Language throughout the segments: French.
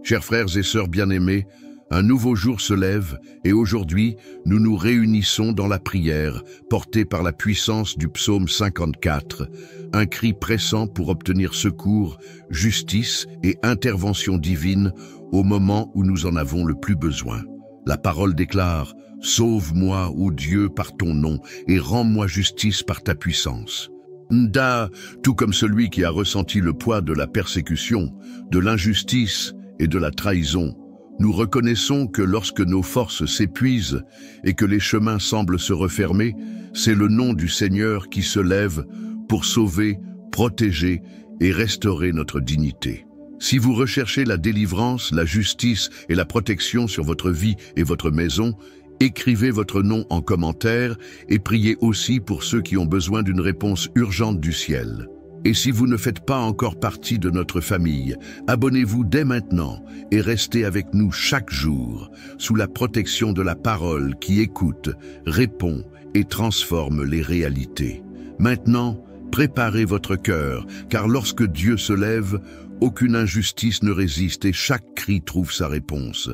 Chers frères et sœurs bien-aimés, un nouveau jour se lève et aujourd'hui, nous nous réunissons dans la prière, portée par la puissance du psaume 54, un cri pressant pour obtenir secours, justice et intervention divine au moment où nous en avons le plus besoin. La parole déclare « Sauve-moi, ô Dieu, par ton nom, et rends-moi justice par ta puissance ». Nda, tout comme celui qui a ressenti le poids de la persécution, de l'injustice et de la trahison, nous reconnaissons que lorsque nos forces s'épuisent et que les chemins semblent se refermer, c'est le nom du Seigneur qui se lève pour sauver, protéger et restaurer notre dignité. Si vous recherchez la délivrance, la justice et la protection sur votre vie et votre maison, écrivez votre nom en commentaire et priez aussi pour ceux qui ont besoin d'une réponse urgente du ciel. Et si vous ne faites pas encore partie de notre famille, abonnez-vous dès maintenant et restez avec nous chaque jour, sous la protection de la parole qui écoute, répond et transforme les réalités. Maintenant, préparez votre cœur, car lorsque Dieu se lève, aucune injustice ne résiste et chaque cri trouve sa réponse.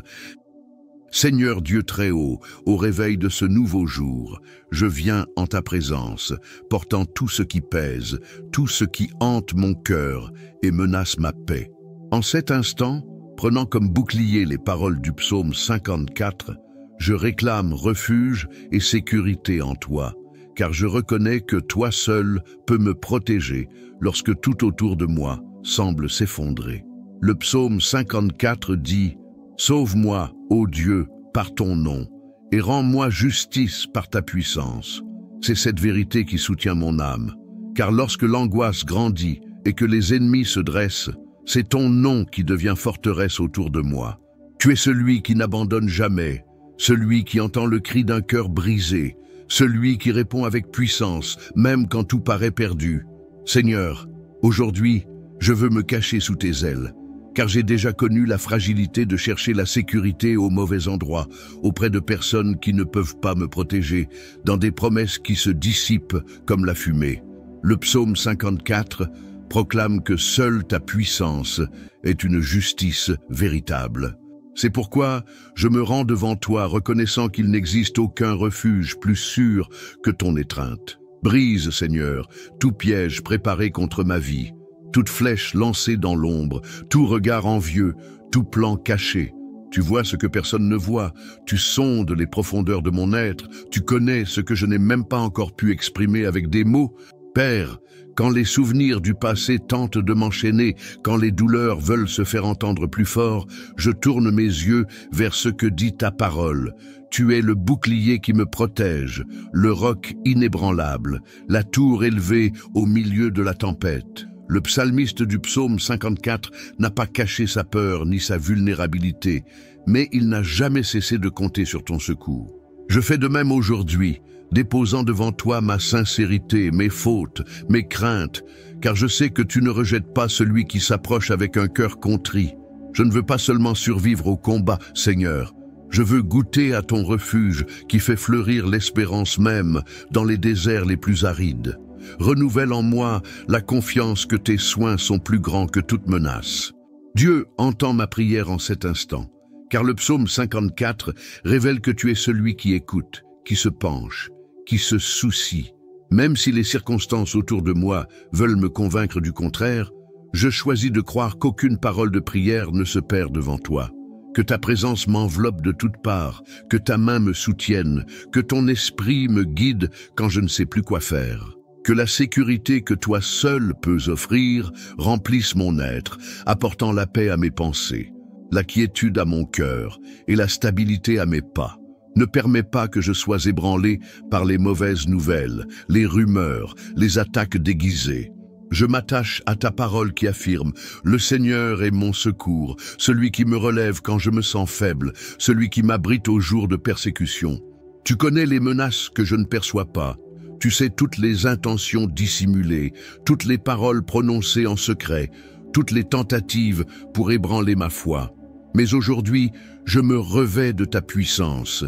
Seigneur Dieu très haut, au réveil de ce nouveau jour, je viens en ta présence, portant tout ce qui pèse, tout ce qui hante mon cœur et menace ma paix. En cet instant, prenant comme bouclier les paroles du psaume 54, je réclame refuge et sécurité en toi, car je reconnais que toi seul peux me protéger lorsque tout autour de moi semble s'effondrer. Le psaume 54 dit « Sauve-moi, ô Dieu, par ton nom, et rends-moi justice par ta puissance. » C'est cette vérité qui soutient mon âme, car lorsque l'angoisse grandit et que les ennemis se dressent, c'est ton nom qui devient forteresse autour de moi. Tu es celui qui n'abandonne jamais, celui qui entend le cri d'un cœur brisé, celui qui répond avec puissance, même quand tout paraît perdu. Seigneur, aujourd'hui, je veux me cacher sous tes ailes, car j'ai déjà connu la fragilité de chercher la sécurité au mauvais endroit, auprès de personnes qui ne peuvent pas me protéger, dans des promesses qui se dissipent comme la fumée. Le psaume 54 proclame que seule ta puissance est une justice véritable. C'est pourquoi je me rends devant toi, reconnaissant qu'il n'existe aucun refuge plus sûr que ton étreinte. Brise, Seigneur, tout piège préparé contre ma vie, toute flèche lancée dans l'ombre, tout regard envieux, tout plan caché. Tu vois ce que personne ne voit, tu sondes les profondeurs de mon être, tu connais ce que je n'ai même pas encore pu exprimer avec des mots. Père, quand les souvenirs du passé tentent de m'enchaîner, quand les douleurs veulent se faire entendre plus fort, je tourne mes yeux vers ce que dit ta parole. Tu es le bouclier qui me protège, le roc inébranlable, la tour élevée au milieu de la tempête. Le psalmiste du psaume 54 n'a pas caché sa peur ni sa vulnérabilité, mais il n'a jamais cessé de compter sur ton secours. Je fais de même aujourd'hui, déposant devant toi ma sincérité, mes fautes, mes craintes, car je sais que tu ne rejettes pas celui qui s'approche avec un cœur contrit. Je ne veux pas seulement survivre au combat, Seigneur. Je veux goûter à ton refuge qui fait fleurir l'espérance même dans les déserts les plus arides. Renouvelle en moi la confiance que tes soins sont plus grands que toute menace. Dieu entend ma prière en cet instant, car le psaume 54 révèle que tu es celui qui écoute, qui se penche, qui se soucie. Même si les circonstances autour de moi veulent me convaincre du contraire, je choisis de croire qu'aucune parole de prière ne se perd devant toi, que ta présence m'enveloppe de toutes parts, que ta main me soutienne, que ton esprit me guide quand je ne sais plus quoi faire. Que la sécurité que toi seul peux offrir remplisse mon être, apportant la paix à mes pensées, la quiétude à mon cœur et la stabilité à mes pas. Ne permets pas que je sois ébranlé par les mauvaises nouvelles, les rumeurs, les attaques déguisées. Je m'attache à ta parole qui affirme « Le Seigneur est mon secours, celui qui me relève quand je me sens faible, celui qui m'abrite aux jours de persécution. » Tu connais les menaces que je ne perçois pas. Tu sais toutes les intentions dissimulées, toutes les paroles prononcées en secret, toutes les tentatives pour ébranler ma foi. Mais aujourd'hui, je me revêts de ta puissance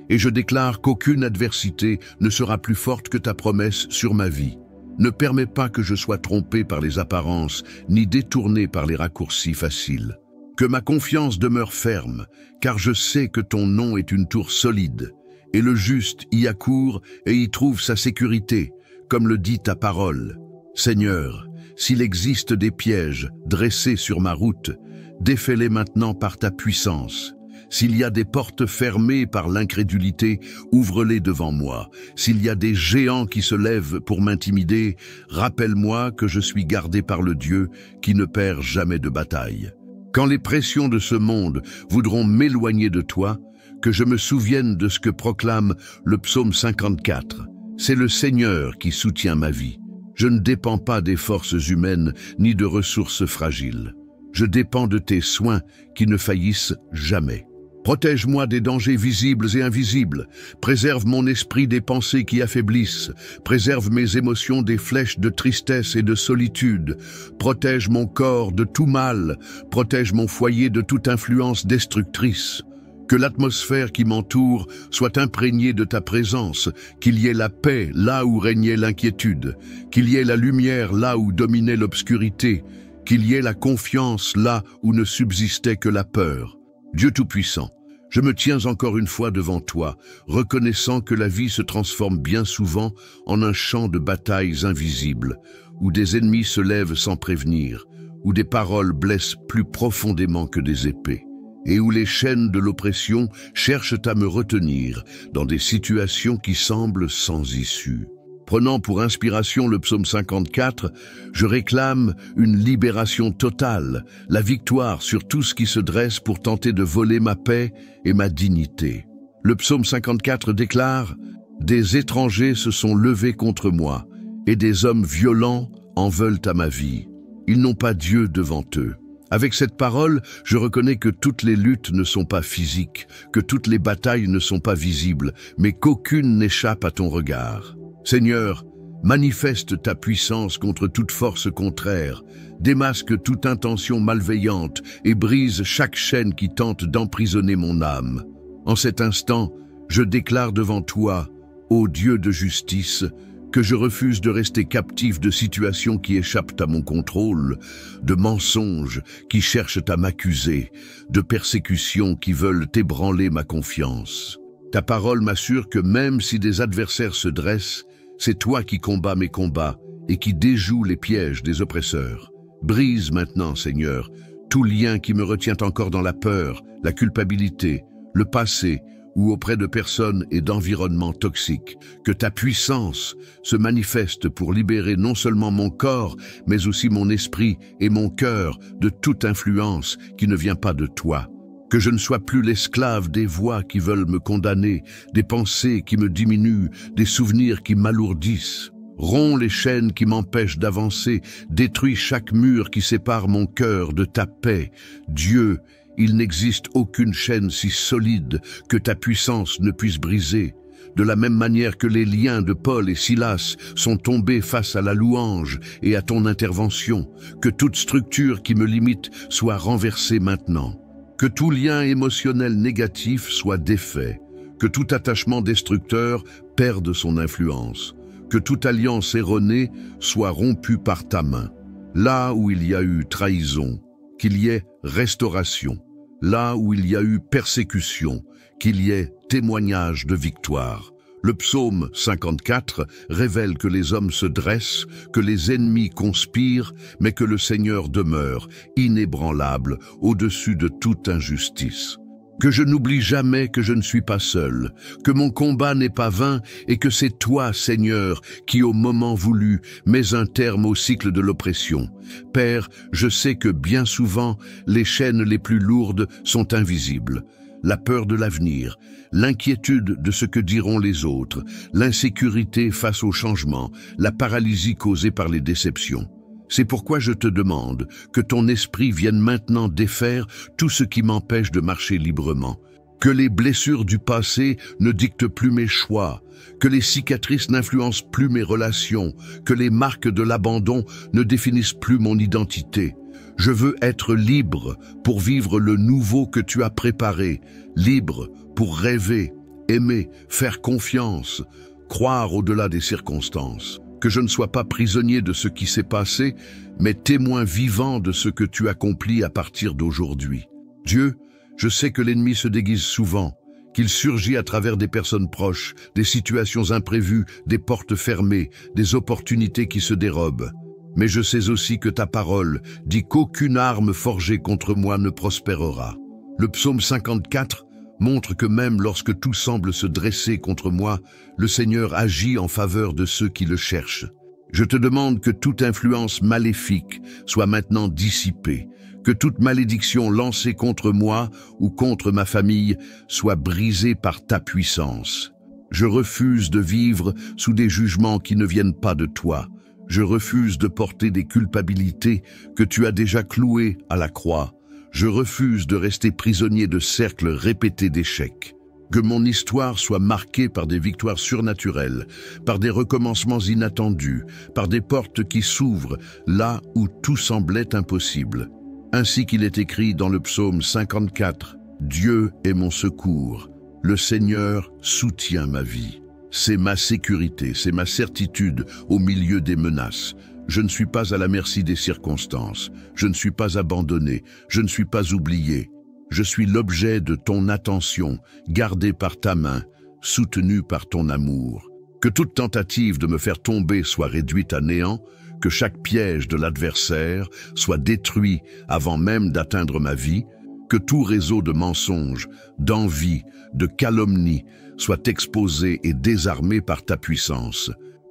et je déclare qu'aucune adversité ne sera plus forte que ta promesse sur ma vie. Ne permets pas que je sois trompé par les apparences, ni détourné par les raccourcis faciles. Que ma confiance demeure ferme, car je sais que ton nom est une tour solide, et le juste y accourt et y trouve sa sécurité, comme le dit ta parole. Seigneur, s'il existe des pièges dressés sur ma route, défais-les maintenant par ta puissance. S'il y a des portes fermées par l'incrédulité, ouvre-les devant moi. S'il y a des géants qui se lèvent pour m'intimider, rappelle-moi que je suis gardé par le Dieu qui ne perd jamais de bataille. Quand les pressions de ce monde voudront m'éloigner de toi, que je me souvienne de ce que proclame le psaume 54. C'est le Seigneur qui soutient ma vie. Je ne dépends pas des forces humaines ni de ressources fragiles. Je dépends de tes soins qui ne faillissent jamais. Protège-moi des dangers visibles et invisibles. Préserve mon esprit des pensées qui affaiblissent. Préserve mes émotions des flèches de tristesse et de solitude. Protège mon corps de tout mal. Protège mon foyer de toute influence destructrice. Que l'atmosphère qui m'entoure soit imprégnée de ta présence, qu'il y ait la paix là où régnait l'inquiétude, qu'il y ait la lumière là où dominait l'obscurité, qu'il y ait la confiance là où ne subsistait que la peur. Dieu Tout-Puissant, je me tiens encore une fois devant toi, reconnaissant que la vie se transforme bien souvent en un champ de batailles invisibles, où des ennemis se lèvent sans prévenir, où des paroles blessent plus profondément que des épées, et où les chaînes de l'oppression cherchent à me retenir dans des situations qui semblent sans issue. Prenant pour inspiration le psaume 54, je réclame une libération totale, la victoire sur tout ce qui se dresse pour tenter de voler ma paix et ma dignité. Le psaume 54 déclare « Des étrangers se sont levés contre moi, et des hommes violents en veulent à ma vie. Ils n'ont pas Dieu devant eux. » Avec cette parole, je reconnais que toutes les luttes ne sont pas physiques, que toutes les batailles ne sont pas visibles, mais qu'aucune n'échappe à ton regard. Seigneur, manifeste ta puissance contre toute force contraire, démasque toute intention malveillante et brise chaque chaîne qui tente d'emprisonner mon âme. En cet instant, je déclare devant toi, ô Dieu de justice, que je refuse de rester captif de situations qui échappent à mon contrôle, de mensonges qui cherchent à m'accuser, de persécutions qui veulent ébranler ma confiance. Ta parole m'assure que même si des adversaires se dressent, c'est toi qui combats mes combats et qui déjoues les pièges des oppresseurs. Brise maintenant, Seigneur, tout lien qui me retient encore dans la peur, la culpabilité, le passé ou auprès de personnes et d'environnements toxiques. Que ta puissance se manifeste pour libérer non seulement mon corps, mais aussi mon esprit et mon cœur de toute influence qui ne vient pas de toi. Que je ne sois plus l'esclave des voix qui veulent me condamner, des pensées qui me diminuent, des souvenirs qui m'alourdissent. Romps les chaînes qui m'empêchent d'avancer, détruis chaque mur qui sépare mon cœur de ta paix. Dieu, il n'existe aucune chaîne si solide que ta puissance ne puisse briser. De la même manière que les liens de Paul et Silas sont tombés face à la louange et à ton intervention, que toute structure qui me limite soit renversée maintenant. Que tout lien émotionnel négatif soit défait, que tout attachement destructeur perde son influence, que toute alliance erronée soit rompue par ta main. Là où il y a eu trahison, qu'il y ait restauration. Là où il y a eu persécution, qu'il y ait témoignage de victoire. Le psaume 54 révèle que les hommes se dressent, que les ennemis conspirent, mais que le Seigneur demeure, inébranlable, au-dessus de toute injustice. Que je n'oublie jamais que je ne suis pas seul, que mon combat n'est pas vain et que c'est toi, Seigneur, qui au moment voulu mets un terme au cycle de l'oppression. Père, je sais que bien souvent, les chaînes les plus lourdes sont invisibles. La peur de l'avenir, l'inquiétude de ce que diront les autres, l'insécurité face au changement, la paralysie causée par les déceptions. C'est pourquoi je te demande que ton esprit vienne maintenant défaire tout ce qui m'empêche de marcher librement. Que les blessures du passé ne dictent plus mes choix, que les cicatrices n'influencent plus mes relations, que les marques de l'abandon ne définissent plus mon identité. Je veux être libre pour vivre le nouveau que tu as préparé, libre pour rêver, aimer, faire confiance, croire au-delà des circonstances. Que je ne sois pas prisonnier de ce qui s'est passé, mais témoin vivant de ce que tu accomplis à partir d'aujourd'hui. Dieu, je sais que l'ennemi se déguise souvent, qu'il surgit à travers des personnes proches, des situations imprévues, des portes fermées, des opportunités qui se dérobent. Mais je sais aussi que ta parole dit qu'aucune arme forgée contre moi ne prospérera. Le psaume 54 montre que même lorsque tout semble se dresser contre moi, le Seigneur agit en faveur de ceux qui le cherchent. Je te demande que toute influence maléfique soit maintenant dissipée, que toute malédiction lancée contre moi ou contre ma famille soit brisée par ta puissance. Je refuse de vivre sous des jugements qui ne viennent pas de toi. Je refuse de porter des culpabilités que tu as déjà clouées à la croix. Je refuse de rester prisonnier de cercles répétés d'échecs. Que mon histoire soit marquée par des victoires surnaturelles, par des recommencements inattendus, par des portes qui s'ouvrent là où tout semblait impossible. Ainsi qu'il est écrit dans le psaume 54, « Dieu est mon secours, le Seigneur soutient ma vie. C'est ma sécurité, c'est ma certitude au milieu des menaces. Je ne suis pas à la merci des circonstances, je ne suis pas abandonné, je ne suis pas oublié. Je suis l'objet de ton attention, gardé par ta main, soutenu par ton amour. Que toute tentative de me faire tomber soit réduite à néant, que chaque piège de l'adversaire soit détruit avant même d'atteindre ma vie, que tout réseau de mensonges, d'envie, de calomnie soit exposé et désarmé par ta puissance.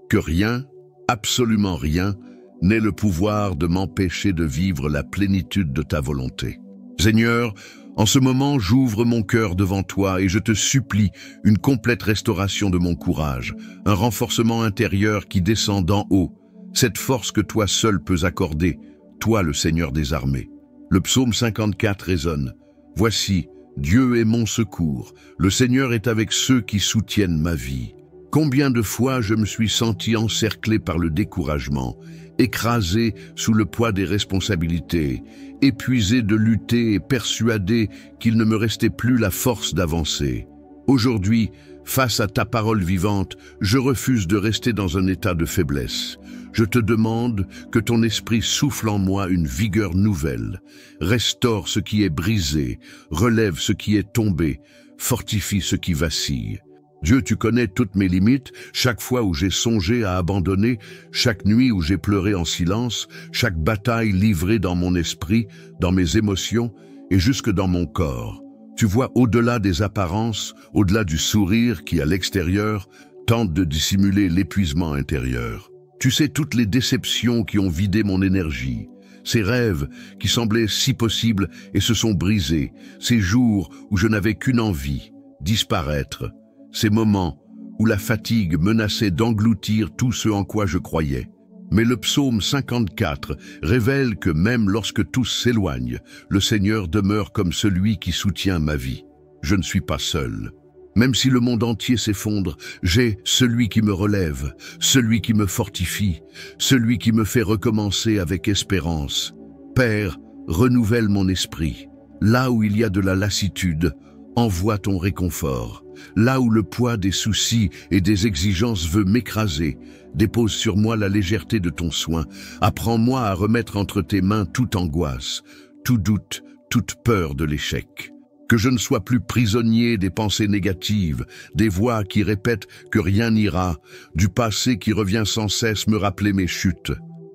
Que rien, absolument rien, n'ait le pouvoir de m'empêcher de vivre la plénitude de ta volonté. Seigneur, en ce moment, j'ouvre mon cœur devant toi et je te supplie une complète restauration de mon courage, un renforcement intérieur qui descend d'en haut, cette force que toi seul peux accorder, toi le Seigneur des armées. Le psaume 54 résonne. Voici, Dieu est mon secours, le Seigneur est avec ceux qui soutiennent ma vie. Combien de fois je me suis senti encerclé par le découragement, écrasé sous le poids des responsabilités, épuisé de lutter et persuadé qu'il ne me restait plus la force d'avancer. Aujourd'hui, face à ta parole vivante, je refuse de rester dans un état de faiblesse. Je te demande que ton esprit souffle en moi une vigueur nouvelle, restaure ce qui est brisé, relève ce qui est tombé, fortifie ce qui vacille. Dieu, tu connais toutes mes limites, chaque fois où j'ai songé à abandonner, chaque nuit où j'ai pleuré en silence, chaque bataille livrée dans mon esprit, dans mes émotions et jusque dans mon corps. Tu vois au-delà des apparences, au-delà du sourire qui, à l'extérieur, tente de dissimuler l'épuisement intérieur. Tu sais toutes les déceptions qui ont vidé mon énergie, ces rêves qui semblaient si possibles et se sont brisés, ces jours où je n'avais qu'une envie, disparaître. Ces moments où la fatigue menaçait d'engloutir tout ce en quoi je croyais. Mais le psaume 54 révèle que même lorsque tous s'éloignent, le Seigneur demeure comme celui qui soutient ma vie. Je ne suis pas seul. Même si le monde entier s'effondre, j'ai celui qui me relève, celui qui me fortifie, celui qui me fait recommencer avec espérance. Père, renouvelle mon esprit. Là où il y a de la lassitude, envoie ton réconfort. Là où le poids des soucis et des exigences veut m'écraser, dépose sur moi la légèreté de ton soin. Apprends-moi à remettre entre tes mains toute angoisse, tout doute, toute peur de l'échec. Que je ne sois plus prisonnier des pensées négatives, des voix qui répètent que rien n'ira, du passé qui revient sans cesse me rappeler mes chutes.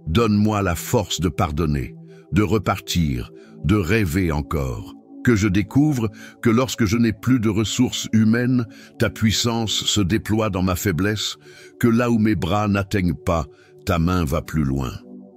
Donne-moi la force de pardonner, de repartir, de rêver encore. Que je découvre que lorsque je n'ai plus de ressources humaines, ta puissance se déploie dans ma faiblesse, que là où mes bras n'atteignent pas, ta main va plus loin.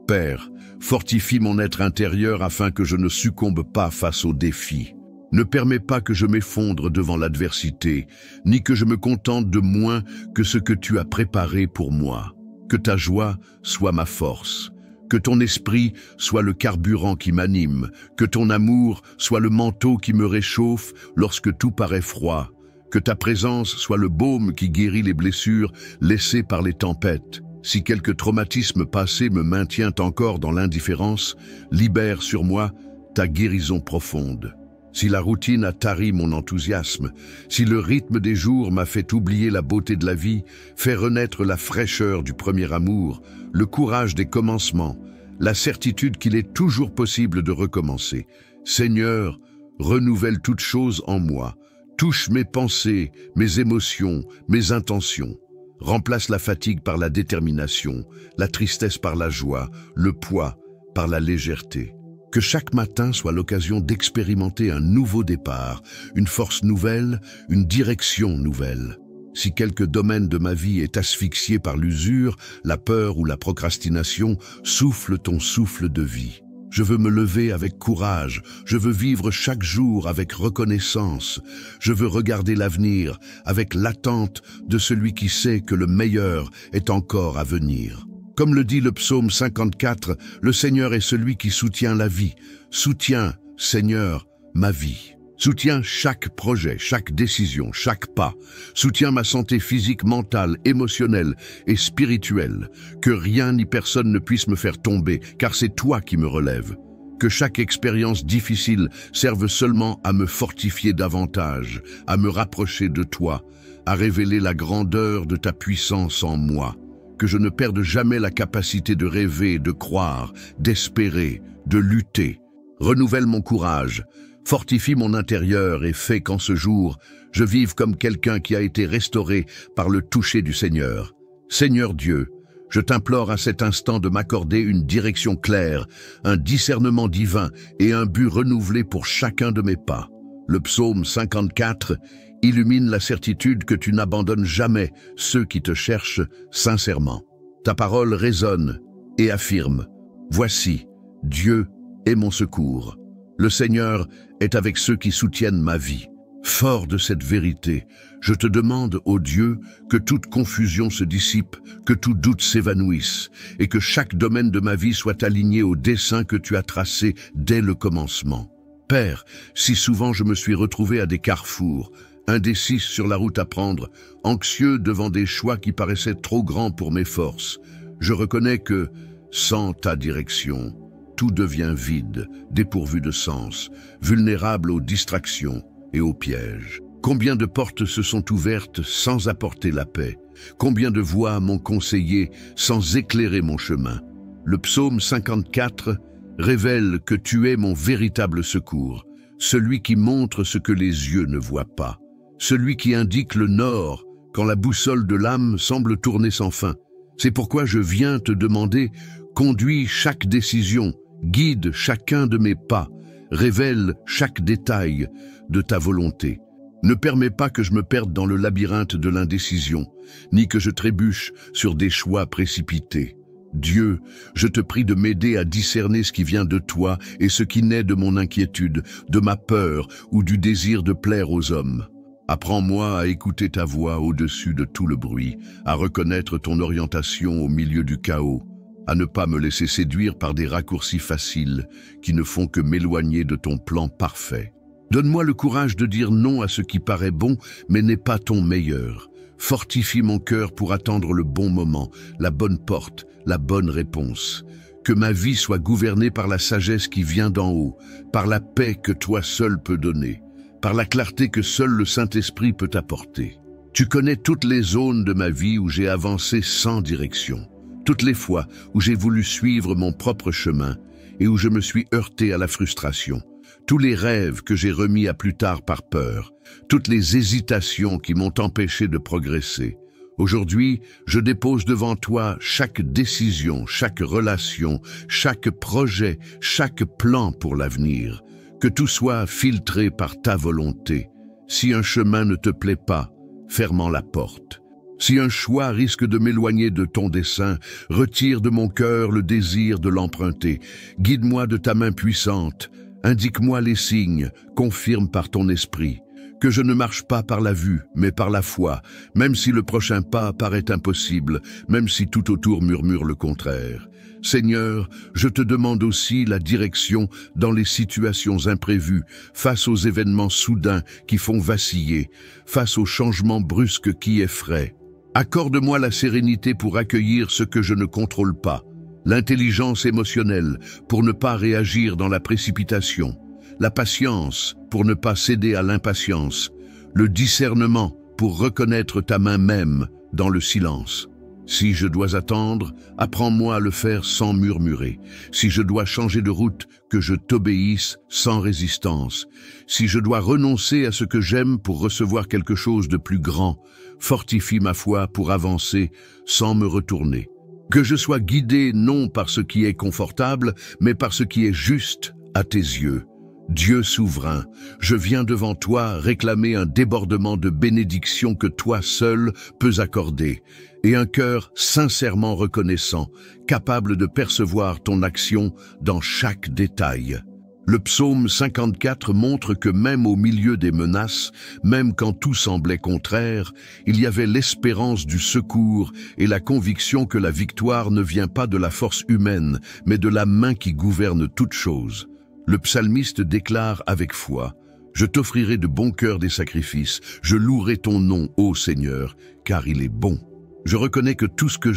Père, fortifie mon être intérieur afin que je ne succombe pas face aux défis. Ne permets pas que je m'effondre devant l'adversité, ni que je me contente de moins que ce que tu as préparé pour moi. Que ta joie soit ma force. Que ton esprit soit le carburant qui m'anime, que ton amour soit le manteau qui me réchauffe lorsque tout paraît froid, que ta présence soit le baume qui guérit les blessures laissées par les tempêtes. Si quelque traumatisme passé me maintient encore dans l'indifférence, libère sur moi ta guérison profonde. Si la routine a tari mon enthousiasme, si le rythme des jours m'a fait oublier la beauté de la vie, fais renaître la fraîcheur du premier amour, le courage des commencements, la certitude qu'il est toujours possible de recommencer. Seigneur, Renouvelle toute chose en moi. Touche mes pensées, mes émotions, mes intentions. Remplace la fatigue par la détermination, la tristesse par la joie, le poids par la légèreté. Que chaque matin soit l'occasion d'expérimenter un nouveau départ, une force nouvelle, une direction nouvelle. Si quelque domaine de ma vie est asphyxié par l'usure, la peur ou la procrastination, souffle ton souffle de vie. Je veux me lever avec courage, je veux vivre chaque jour avec reconnaissance, je veux regarder l'avenir avec l'attente de celui qui sait que le meilleur est encore à venir. Comme le dit le psaume 54, le Seigneur est celui qui soutient la vie. Soutiens, Seigneur, ma vie. Soutiens chaque projet, chaque décision, chaque pas. Soutiens ma santé physique, mentale, émotionnelle et spirituelle. Que rien ni personne ne puisse me faire tomber, car c'est toi qui me relèves. Que chaque expérience difficile serve seulement à me fortifier davantage, à me rapprocher de toi, à révéler la grandeur de ta puissance en moi. Que je ne perde jamais la capacité de rêver, de croire, d'espérer, de lutter. Renouvelle mon courage, fortifie mon intérieur et fais qu'en ce jour, je vive comme quelqu'un qui a été restauré par le toucher du Seigneur. Seigneur Dieu, je t'implore à cet instant de m'accorder une direction claire, un discernement divin et un but renouvelé pour chacun de mes pas. Le psaume 54 illumine la certitude que tu n'abandonnes jamais ceux qui te cherchent sincèrement. Ta parole résonne et affirme « Voici, Dieu est mon secours. Le Seigneur est avec ceux qui soutiennent ma vie. » Fort de cette vérité, je te demande, ô Dieu, que toute confusion se dissipe, que tout doute s'évanouisse, et que chaque domaine de ma vie soit aligné au dessein que tu as tracé dès le commencement. Père, si souvent je me suis retrouvé à des carrefours, indécis sur la route à prendre, anxieux devant des choix qui paraissaient trop grands pour mes forces, je reconnais que, sans ta direction, tout devient vide, dépourvu de sens, vulnérable aux distractions et aux pièges. Combien de portes se sont ouvertes sans apporter la paix? Combien de voix m'ont conseillé sans éclairer mon chemin? Le psaume 54 révèle que tu es mon véritable secours, celui qui montre ce que les yeux ne voient pas, celui qui indique le nord quand la boussole de l'âme semble tourner sans fin. C'est pourquoi je viens te demander, conduis chaque décision, guide chacun de mes pas, révèle chaque détail de ta volonté. Ne permets pas que je me perde dans le labyrinthe de l'indécision, ni que je trébuche sur des choix précipités. Dieu, je te prie de m'aider à discerner ce qui vient de toi et ce qui naît de mon inquiétude, de ma peur ou du désir de plaire aux hommes. Apprends-moi à écouter ta voix au-dessus de tout le bruit, à reconnaître ton orientation au milieu du chaos, à ne pas me laisser séduire par des raccourcis faciles qui ne font que m'éloigner de ton plan parfait. Donne-moi le courage de dire non à ce qui paraît bon, mais n'est pas ton meilleur. Fortifie mon cœur pour attendre le bon moment, la bonne porte, la bonne réponse. Que ma vie soit gouvernée par la sagesse qui vient d'en haut, par la paix que toi seul peux donner, par la clarté que seul le Saint-Esprit peut apporter. Tu connais toutes les zones de ma vie où j'ai avancé sans direction, toutes les fois où j'ai voulu suivre mon propre chemin et où je me suis heurté à la frustration, tous les rêves que j'ai remis à plus tard par peur, toutes les hésitations qui m'ont empêché de progresser. Aujourd'hui, je dépose devant toi chaque décision, chaque relation, chaque projet, chaque plan pour l'avenir. Que tout soit filtré par ta volonté. Si un chemin ne te plaît pas, fermant la porte. Si un choix risque de m'éloigner de ton dessein, retire de mon cœur le désir de l'emprunter. Guide-moi de ta main puissante. Indique-moi les signes, confirme par ton esprit. Que je ne marche pas par la vue, mais par la foi, même si le prochain pas paraît impossible, même si tout autour murmure le contraire. Seigneur, je te demande aussi la direction dans les situations imprévues, face aux événements soudains qui font vaciller, face aux changements brusques qui effraient. Accorde-moi la sérénité pour accueillir ce que je ne contrôle pas, l'intelligence émotionnelle pour ne pas réagir dans la précipitation, la patience pour ne pas céder à l'impatience, le discernement pour reconnaître ta main même dans le silence. Si je dois attendre, apprends-moi à le faire sans murmurer. Si je dois changer de route, que je t'obéisse sans résistance. Si je dois renoncer à ce que j'aime pour recevoir quelque chose de plus grand, fortifie ma foi pour avancer sans me retourner. Que je sois guidé non par ce qui est confortable, mais par ce qui est juste à tes yeux. Dieu souverain, je viens devant toi réclamer un débordement de bénédiction que toi seul peux accorder, et un cœur sincèrement reconnaissant, capable de percevoir ton action dans chaque détail. Le psaume 54 montre que même au milieu des menaces, même quand tout semblait contraire, il y avait l'espérance du secours et la conviction que la victoire ne vient pas de la force humaine, mais de la main qui gouverne toutes choses. Le psalmiste déclare avec foi: « Je t'offrirai de bon cœur des sacrifices, je louerai ton nom, ô Seigneur, car il est bon. » Je reconnais que tout ce que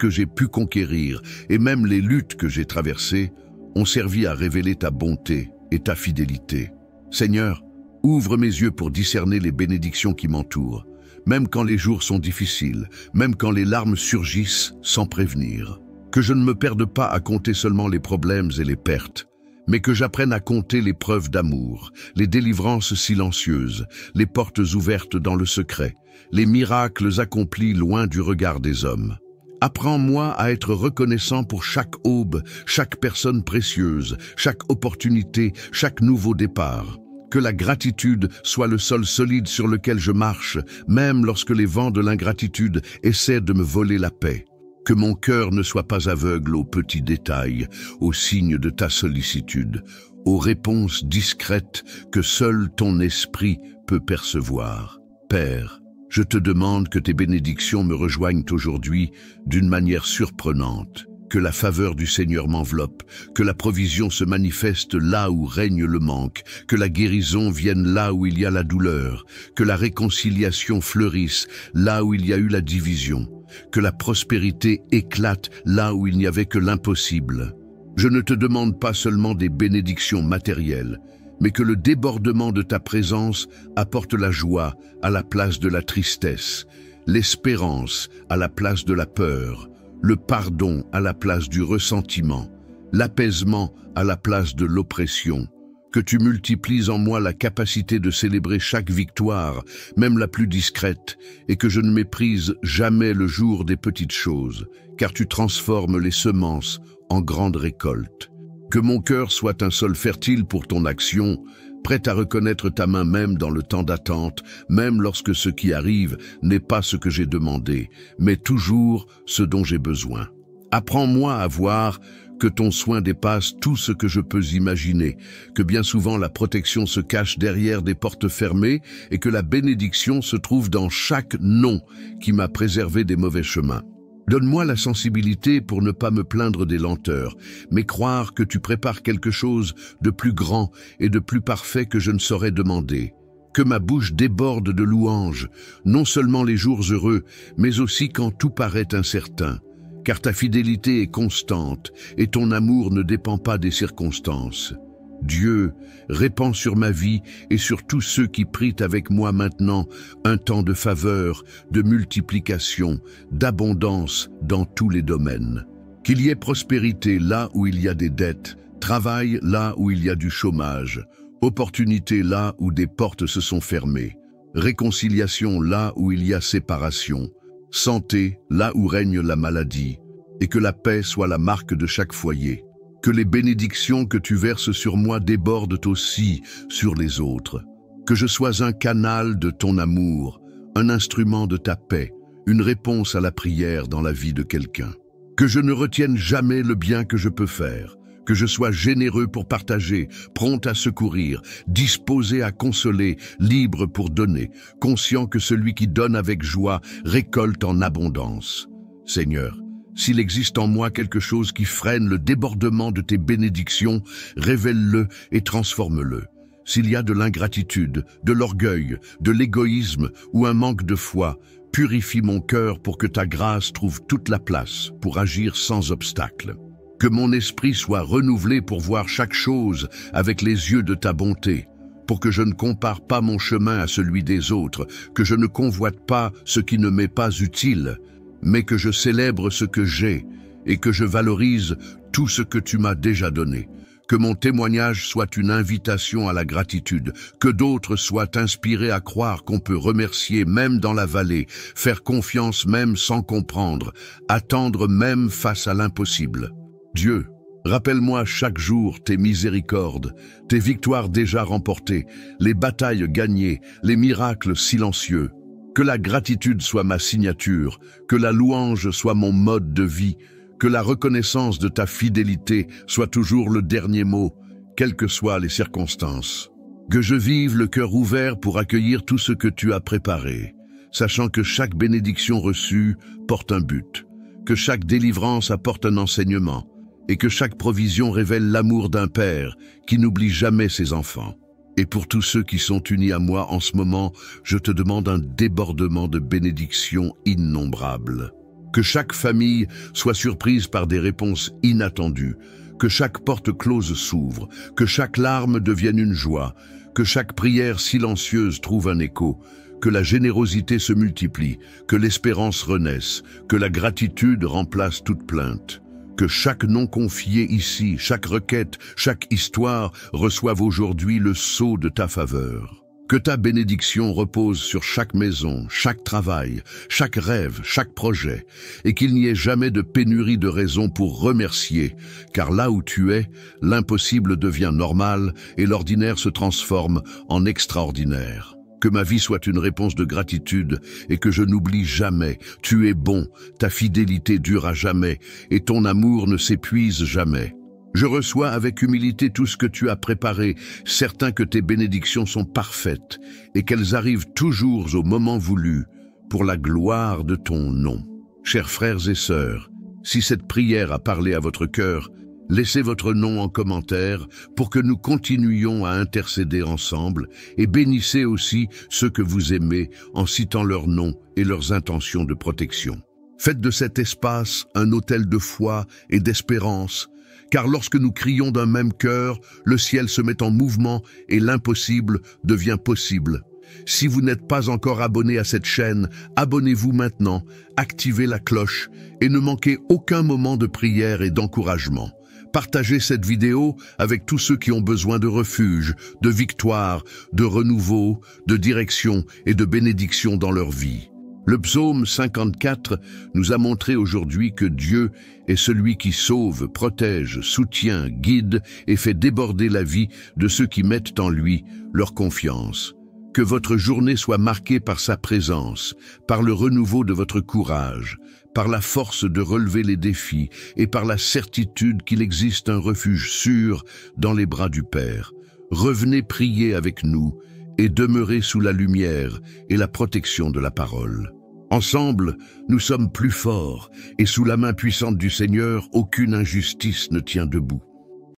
j'ai pu conquérir, et même les luttes que j'ai traversées, ont servi à révéler ta bonté et ta fidélité. Seigneur, ouvre mes yeux pour discerner les bénédictions qui m'entourent, même quand les jours sont difficiles, même quand les larmes surgissent sans prévenir. Que je ne me perde pas à compter seulement les problèmes et les pertes, mais que j'apprenne à compter les preuves d'amour, les délivrances silencieuses, les portes ouvertes dans le secret, les miracles accomplis loin du regard des hommes. Apprends-moi à être reconnaissant pour chaque aube, chaque personne précieuse, chaque opportunité, chaque nouveau départ. Que la gratitude soit le sol solide sur lequel je marche, même lorsque les vents de l'ingratitude essaient de me voler la paix. Que mon cœur ne soit pas aveugle aux petits détails, aux signes de ta sollicitude, aux réponses discrètes que seul ton esprit peut percevoir. Père, je te demande que tes bénédictions me rejoignent aujourd'hui d'une manière surprenante, que la faveur du Seigneur m'enveloppe, que la provision se manifeste là où règne le manque, que la guérison vienne là où il y a la douleur, que la réconciliation fleurisse là où il y a eu la division, que la prospérité éclate là où il n'y avait que l'impossible. Je ne te demande pas seulement des bénédictions matérielles, mais que le débordement de ta présence apporte la joie à la place de la tristesse, l'espérance à la place de la peur, le pardon à la place du ressentiment, l'apaisement à la place de l'oppression. Que tu multiplies en moi la capacité de célébrer chaque victoire, même la plus discrète, et que je ne méprise jamais le jour des petites choses, car tu transformes les semences en grandes récoltes. Que mon cœur soit un sol fertile pour ton action, prêt à reconnaître ta main même dans le temps d'attente, même lorsque ce qui arrive n'est pas ce que j'ai demandé, mais toujours ce dont j'ai besoin. Apprends-moi à voir que ton soin dépasse tout ce que je peux imaginer, que bien souvent la protection se cache derrière des portes fermées et que la bénédiction se trouve dans chaque non qui m'a préservé des mauvais chemins. Donne-moi la sensibilité pour ne pas me plaindre des lenteurs, mais croire que tu prépares quelque chose de plus grand et de plus parfait que je ne saurais demander. Que ma bouche déborde de louanges, non seulement les jours heureux, mais aussi quand tout paraît incertain. Car ta fidélité est constante et ton amour ne dépend pas des circonstances. Dieu, répand sur ma vie et sur tous ceux qui prient avec moi maintenant un temps de faveur, de multiplication, d'abondance dans tous les domaines. Qu'il y ait prospérité là où il y a des dettes, travail là où il y a du chômage, opportunité là où des portes se sont fermées, réconciliation là où il y a séparation, santé là où règne la maladie, et que la paix soit la marque de chaque foyer. Que les bénédictions que tu verses sur moi débordent aussi sur les autres. Que je sois un canal de ton amour, un instrument de ta paix, une réponse à la prière dans la vie de quelqu'un. Que je ne retienne jamais le bien que je peux faire. Que je sois généreux pour partager, prompt à secourir, disposé à consoler, libre pour donner, conscient que celui qui donne avec joie récolte en abondance. Seigneur, s'il existe en moi quelque chose qui freine le débordement de tes bénédictions, révèle-le et transforme-le. S'il y a de l'ingratitude, de l'orgueil, de l'égoïsme ou un manque de foi, purifie mon cœur pour que ta grâce trouve toute la place pour agir sans obstacle. Que mon esprit soit renouvelé pour voir chaque chose avec les yeux de ta bonté, pour que je ne compare pas mon chemin à celui des autres, que je ne convoite pas ce qui ne m'est pas utile, mais que je célèbre ce que j'ai et que je valorise tout ce que tu m'as déjà donné. Que mon témoignage soit une invitation à la gratitude, que d'autres soient inspirés à croire qu'on peut remercier même dans la vallée, faire confiance même sans comprendre, attendre même face à l'impossible. Dieu, rappelle-moi chaque jour tes miséricordes, tes victoires déjà remportées, les batailles gagnées, les miracles silencieux. Que la gratitude soit ma signature, que la louange soit mon mode de vie, que la reconnaissance de ta fidélité soit toujours le dernier mot, quelles que soient les circonstances. Que je vive le cœur ouvert pour accueillir tout ce que tu as préparé, sachant que chaque bénédiction reçue porte un but, que chaque délivrance apporte un enseignement, et que chaque provision révèle l'amour d'un père qui n'oublie jamais ses enfants. Et pour tous ceux qui sont unis à moi en ce moment, je te demande un débordement de bénédictions innombrables. Que chaque famille soit surprise par des réponses inattendues, que chaque porte close s'ouvre, que chaque larme devienne une joie, que chaque prière silencieuse trouve un écho, que la générosité se multiplie, que l'espérance renaisse, que la gratitude remplace toute plainte. Que chaque nom confié ici, chaque requête, chaque histoire reçoive aujourd'hui le sceau de ta faveur. Que ta bénédiction repose sur chaque maison, chaque travail, chaque rêve, chaque projet, et qu'il n'y ait jamais de pénurie de raisons pour remercier, car là où tu es, l'impossible devient normal et l'ordinaire se transforme en extraordinaire. Que ma vie soit une réponse de gratitude et que je n'oublie jamais, tu es bon, ta fidélité dure à jamais et ton amour ne s'épuise jamais. Je reçois avec humilité tout ce que tu as préparé, certain que tes bénédictions sont parfaites et qu'elles arrivent toujours au moment voulu, pour la gloire de ton nom. Chers frères et sœurs, si cette prière a parlé à votre cœur, laissez votre nom en commentaire pour que nous continuions à intercéder ensemble et bénissez aussi ceux que vous aimez en citant leurs noms et leurs intentions de protection. Faites de cet espace un autel de foi et d'espérance, car lorsque nous crions d'un même cœur, le ciel se met en mouvement et l'impossible devient possible. Si vous n'êtes pas encore abonné à cette chaîne, abonnez-vous maintenant, activez la cloche et ne manquez aucun moment de prière et d'encouragement. Partagez cette vidéo avec tous ceux qui ont besoin de refuge, de victoire, de renouveau, de direction et de bénédiction dans leur vie. Le psaume 54 nous a montré aujourd'hui que Dieu est celui qui sauve, protège, soutient, guide et fait déborder la vie de ceux qui mettent en lui leur confiance. Que votre journée soit marquée par sa présence, par le renouveau de votre courage, par la force de relever les défis et par la certitude qu'il existe un refuge sûr dans les bras du Père. Revenez prier avec nous et demeurez sous la lumière et la protection de la parole. Ensemble, nous sommes plus forts et sous la main puissante du Seigneur, aucune injustice ne tient debout.